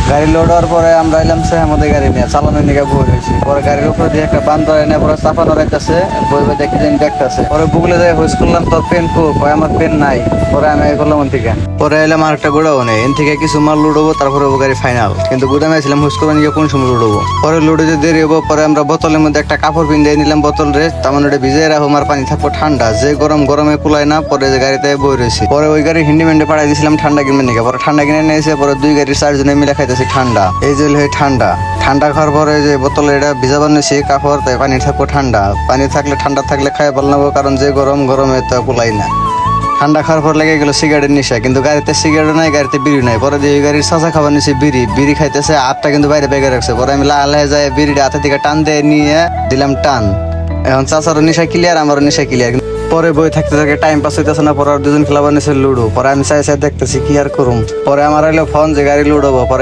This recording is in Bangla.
গাড়ি লোড হওয়ার পরে আমরা এলাম আমাদের গাড়ি নিয়ে চালানোর নিয়ে বই রয়েছি। পরে গাড়ির উপরে দিয়ে একটা বান্ধব এনে পরে চাপানো রাখতেছে, বই বই দেখি যে দেখতেছে। পরে গুগলে যাই হুইস করলাম তোর পেন কো, কয় আমার পেন নাই। পরে আমি করলাম ওন থেকে। পরে এলাম আর একটা গোড়াও নেই, এন থেকে কিছু মাল লুডবো, তারপরে ও গাড়ি ফাইনাল। কিন্তু গুদামে ছিলাম হুইস করবো নিয়ে কোন সময় লুডবো। পরে লুডে যে দেরি হবো, পরে আমরা বোতলের মধ্যে একটা কাপড় পিন দিয়ে নিলাম বোতল রে, তেমন ওটা ভিজিয়ে রাখো, আর পানি থাকবো ঠান্ডা। যে গরমে কুলায় না, পরে যে গাড়িতে বই রয়েছি। পরে ওই গাড়ি হিন্ডিমেন্টে পাঠাই দিয়েছিলাম ঠান্ডা কিনবে নিকে। পরে ঠান্ডা কিনে নিয়েছে, পরে দুই গাড়ির চারজনে মিলে খাইতেছি ঠান্ডা। এই যে ঠান্ডা ঠান্ডা খাওয়ার পরে যে বোতলে এটা ভিজা বানিয়েছি কাপড়, তাই পানি থাকবো ঠান্ডা। পানি থাকলে ঠান্ডা থাকলে খাই পারলাম, কারণ যে গরমে তো কুলাই না। ঠান্ডা খাওয়ার পর লেগে গেলো সিগারেটের নেশা, কিন্তু গাড়িতে সিগারেট নাই, গাড়িতে বিড়ি নাই। পরে দিয়ে গাড়ির চাচা খাবার নিয়েছি বিড়ি খাইতেছে, আটটা কিন্তু বাইরে বেগে রাখছে। পরে আমি লাহে যায় বিড়িটা হাতে থেকে টান দিয়ে নিয়ে দিলাম টান। এখন চাচারও নেশা ক্লিয়ার, আমারও নেশা ক্লিয়ার। পরে বই থাকতে থাকে টাইম পাস হইতেছে না। পরে আর দুজন খেলা বানিয়েছে লুডো। পরে আমি চাই দেখতেছি কি আর করুম। পরে আমার এলো ফোন যে গাড়ি লুড হবো। পরে